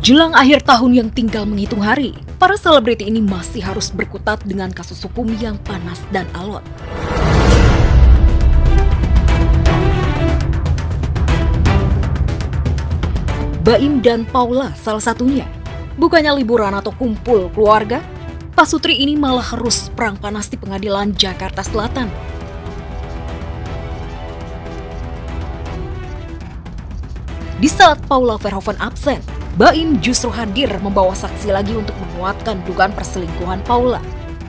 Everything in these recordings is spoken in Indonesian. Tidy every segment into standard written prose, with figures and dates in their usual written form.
Jelang akhir tahun yang tinggal menghitung hari, para selebriti ini masih harus berkutat dengan kasus hukum yang panas dan alot. Baim dan Paula salah satunya. Bukannya liburan atau kumpul keluarga, pasutri ini malah harus perang panas di pengadilan Jakarta Selatan. Di saat Paula Verhoeven absen, Baim justru hadir membawa saksi lagi untuk menguatkan dugaan perselingkuhan Paula.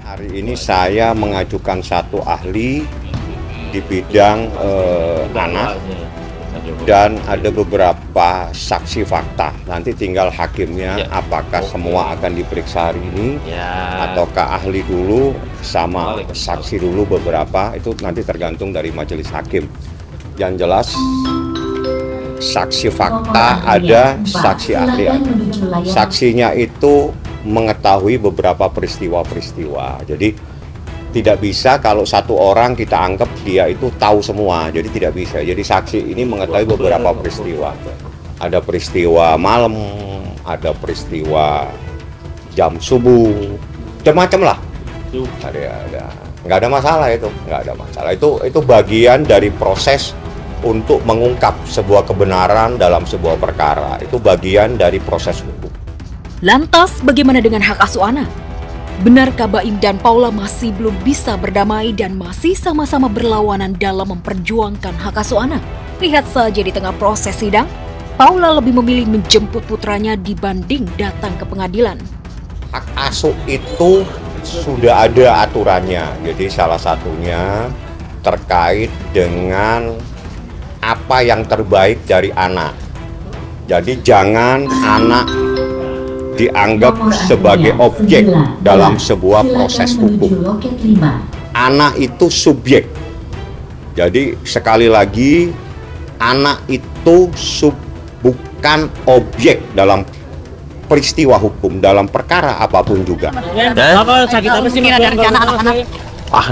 Hari ini saya mengajukan satu ahli di bidang anak dan ada beberapa saksi fakta. Nanti tinggal hakimnya apakah semua akan diperiksa hari ini ataukah ahli dulu sama saksi dulu beberapa, itu nanti tergantung dari majelis hakim. Yang jelas saksi fakta ada, saksi ahli ada. Saksinya itu mengetahui beberapa peristiwa-peristiwa. Jadi tidak bisa kalau satu orang kita anggap dia itu tahu semua. Jadi tidak bisa. Jadi saksi ini mengetahui beberapa peristiwa. Ada peristiwa malam, ada peristiwa jam subuh, macam-macam lah. Ada. Nggak ada masalah itu, nggak ada masalah. Itu bagian dari proses untuk mengungkap sebuah kebenaran dalam sebuah perkara. Itu bagian dari proses hukum. Lantas bagaimana dengan hak asuh anak? Benarkah Baim dan Paula masih belum bisa berdamai dan masih sama-sama berlawanan dalam memperjuangkan hak asuh anak? Lihat saja di tengah proses sidang, Paula lebih memilih menjemput putranya dibanding datang ke pengadilan. Hak asuh itu sudah ada aturannya. Jadi salah satunya terkait dengan apa yang terbaik dari anak. Jadi jangan anak dianggap sebagai objek dalam sebuah proses hukum. Anak itu subjek. Jadi sekali lagi, anak itu bukan objek dalam peristiwa hukum, dalam perkara apapun juga. Apa sakit apa sih anak-anak?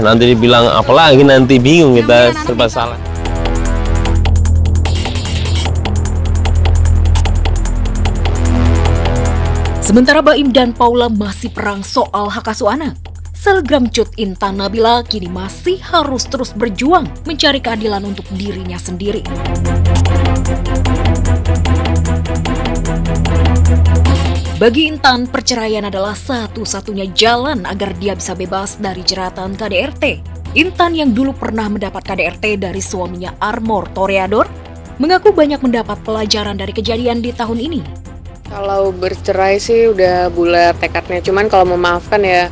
Nanti dibilang apa lagi, nanti bingung kita serba salah. Sementara Baim dan Paula masih perang soal hak asuh anak, selebgram Cut Intan Nabila kini masih harus terus berjuang mencari keadilan untuk dirinya sendiri. Bagi Intan, perceraian adalah satu-satunya jalan agar dia bisa bebas dari jeratan KDRT. Intan yang dulu pernah mendapat KDRT dari suaminya Armor Toreador, mengaku banyak mendapat pelajaran dari kejadian di tahun ini. Kalau bercerai sih udah bulat tekadnya, cuman kalau memaafkan ya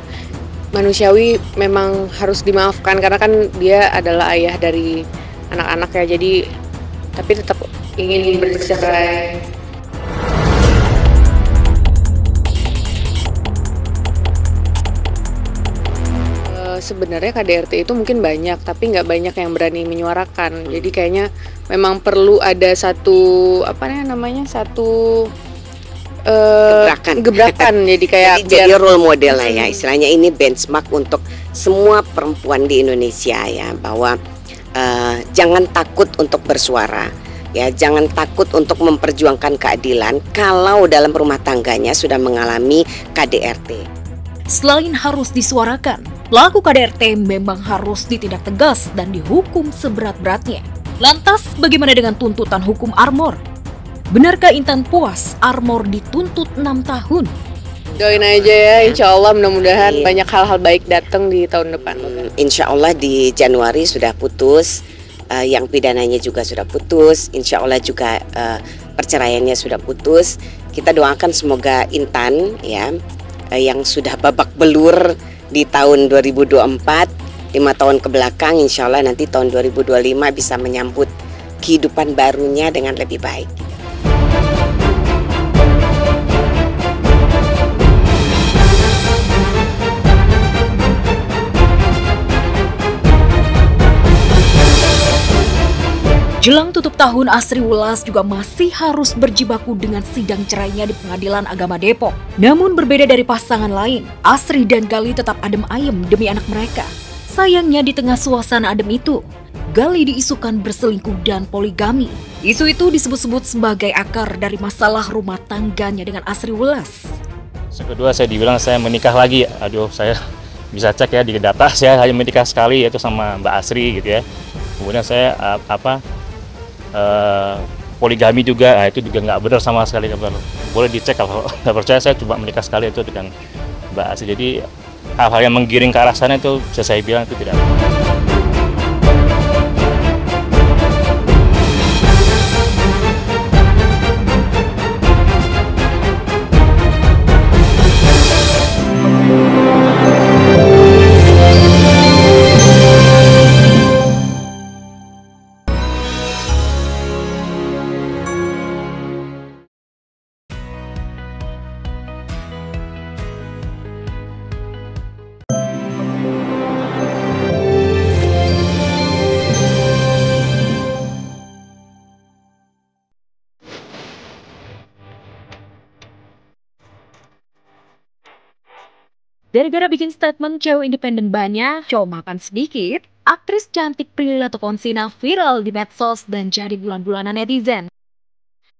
manusiawi memang harus dimaafkan karena kan dia adalah ayah dari anak-anaknya, jadi tapi tetap ingin bercerai. Sebenarnya KDRT itu mungkin banyak, tapi nggak banyak yang berani menyuarakan. Jadi kayaknya memang perlu ada satu gebrakan jadi kayak jadi role model lah ya, istilahnya ini benchmark untuk semua perempuan di Indonesia ya, bahwa jangan takut untuk bersuara ya, jangan takut untuk memperjuangkan keadilan kalau dalam rumah tangganya sudah mengalami KDRT. Selain harus disuarakan, pelaku KDRT memang harus ditindak tegas dan dihukum seberat-beratnya. Lantas bagaimana dengan tuntutan hukum Armor? Benarkah Intan puas Armor dituntut 6 tahun? Doain aja ya, insya Allah mudah-mudahan banyak hal-hal baik datang di tahun depan. Insya Allah di Januari sudah putus, yang pidananya juga sudah putus, insya Allah juga perceraiannya sudah putus. Kita doakan semoga Intan ya, yang sudah babak belur di tahun 2024, 5 tahun ke belakang, insya Allah nanti tahun 2025 bisa menyambut kehidupan barunya dengan lebih baik. Jelang tutup tahun, Asri Wulas juga masih harus berjibaku dengan sidang cerainya di Pengadilan Agama Depok. Namun berbeda dari pasangan lain, Asri dan Gali tetap adem ayem demi anak mereka. Sayangnya di tengah suasana adem itu, Gali diisukan berselingkuh dan poligami. Isu itu disebut-sebut sebagai akar dari masalah rumah tangganya dengan Asri Welas. Kedua, saya dibilang saya menikah lagi. Aduh, saya bisa cek ya di data, saya hanya menikah sekali, yaitu sama Mbak Asri gitu ya. Kemudian saya poligami juga, itu juga nggak benar sama sekali. Boleh dicek kalau nggak percaya, saya coba menikah sekali itu dengan Mbak Asri. Jadi hal-hal yang menggiring ke arah sana itu bisa saya bilang itu tidak ada. Gara-gara bikin statement cewek independen banyak, cowok makan sedikit, aktris cantik Prilly Latuconsina viral di medsos dan jadi bulan-bulanan netizen.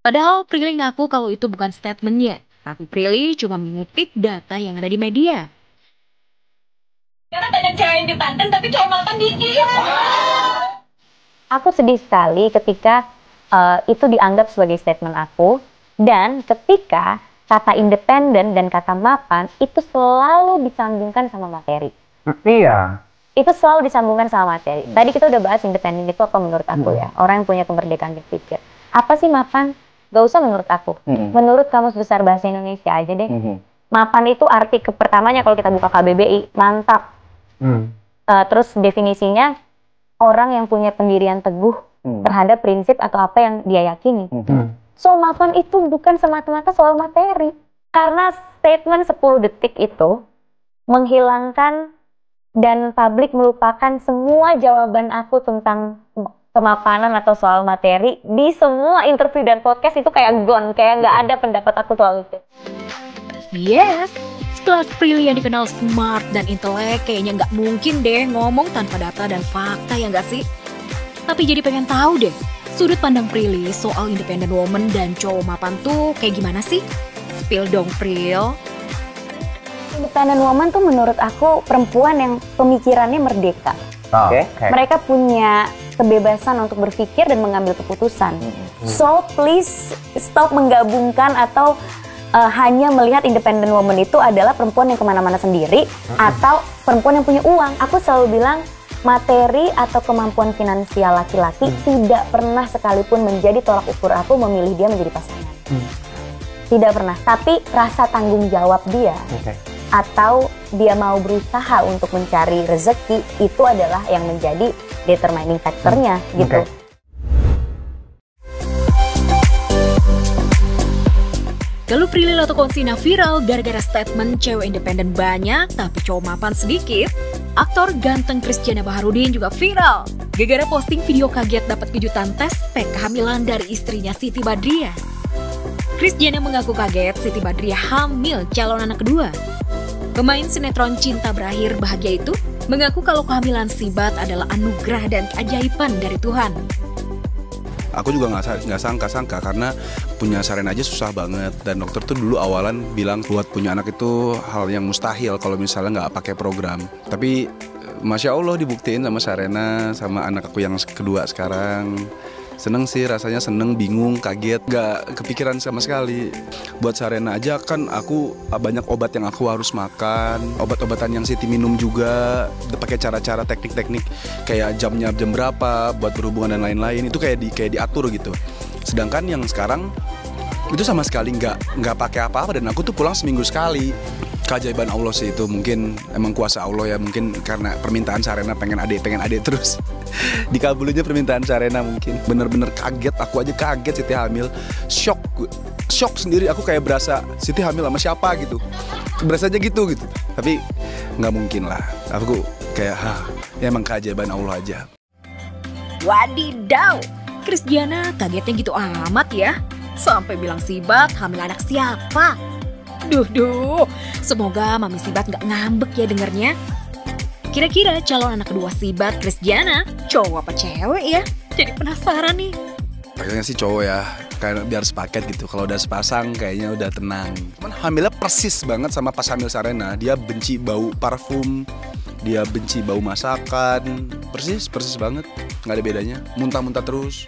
Padahal Prilly ngaku kalau itu bukan statementnya, tapi Prilly cuma mengutip data yang ada di media. Karena banyak cewek independen tapi cowok makan dikit. Aku sedih sekali ketika itu dianggap sebagai statement aku, dan ketika kata independen dan kata mapan itu selalu disambungkan sama materi. Iya. Itu selalu disambungkan sama materi. Tadi kita udah bahas independen itu apa menurut aku ya. Orang yang punya kemerdekaan berpikir. Apa sih mapan? Gak usah menurut aku. Menurut Kamus Besar Bahasa Indonesia aja deh. Mapan itu arti pertamanya kalau kita buka KBBI, mantap. Terus definisinya orang yang punya pendirian teguh terhadap prinsip atau apa yang dia yakini. So, mapan itu bukan semata-mata soal materi. Karena statement 10 detik itu menghilangkan dan publik melupakan semua jawaban aku tentang kemapanan atau soal materi. Di semua interview dan podcast itu kayak gone, kayak nggak ada pendapat aku soal itu. Yes, setelah Prilly yang dikenal smart dan intelek, kayaknya nggak mungkin deh ngomong tanpa data dan fakta, ya nggak sih? Tapi jadi pengen tahu deh, sudut pandang Prilly soal independent woman dan cowok mapan tuh kayak gimana sih? Spill dong, Pril. Independent woman tuh menurut aku perempuan yang pemikirannya merdeka. Mereka punya kebebasan untuk berpikir dan mengambil keputusan. So please stop menggabungkan atau hanya melihat independent woman itu adalah perempuan yang kemana-mana sendiri atau perempuan yang punya uang. Aku selalu bilang materi atau kemampuan finansial laki-laki tidak pernah sekalipun menjadi tolak ukur aku memilih dia menjadi pasangan. Tidak pernah. Tapi rasa tanggung jawab dia atau dia mau berusaha untuk mencari rezeki itu adalah yang menjadi determining factornya gitu. Kalau Prilly Latuconsina viral gara-gara statement cewek independen banyak tapi cowok mapan sedikit, aktor ganteng Christiana Baharudin juga viral gara-gara posting video kaget dapat kejutan tes pack kehamilan dari istrinya Siti Badriah. Christiana mengaku kaget Siti Badriah hamil calon anak kedua. Pemain sinetron Cinta Berakhir Bahagia itu mengaku kalau kehamilan Sibat adalah anugerah dan keajaiban dari Tuhan. Aku juga nggak sangka karena punya Sarena aja susah banget, dan dokter tuh dulu awalan bilang buat punya anak itu hal yang mustahil kalau misalnya nggak pakai program. Tapi Masya Allah dibuktiin sama Sarena, sama anak aku yang kedua sekarang. Seneng sih, rasanya seneng, bingung, kaget, gak kepikiran sama sekali. Buat Sarena aja kan aku banyak obat yang aku harus makan, obat-obatan yang Siti minum juga, pakai cara-cara teknik-teknik kayak jamnya jam berapa, buat berhubungan dan lain-lain, itu kayak diatur gitu. Sedangkan yang sekarang itu sama sekali nggak pakai apa-apa, dan aku tuh pulang seminggu sekali. Keajaiban Allah sih itu, mungkin emang kuasa Allah ya, mungkin karena permintaan Sarena pengen adik terus dikabulinya permintaan Sarena, mungkin bener-bener kaget, aku aja kaget Siti hamil, shock sendiri, aku kayak berasa Siti hamil sama siapa gitu, berasanya gitu, tapi nggak mungkin lah, aku kayak ya emang keajaiban Allah aja. Wadidaw, Christiana kagetnya gitu amat ya, sampai bilang Sibat hamil anak siapa. Duh, semoga Mami Sibat nggak ngambek ya dengernya. Kira-kira calon anak kedua Sibat, Krisdiana, cowok apa cewek ya? Jadi penasaran nih. Kayaknya sih cowok ya, kayak biar sepaket gitu. Kalau udah sepasang kayaknya udah tenang. Cuman hamilnya persis banget sama pas hamil Sarena. Dia benci bau parfum, dia benci bau masakan. Persis banget, nggak ada bedanya. Muntah-muntah terus.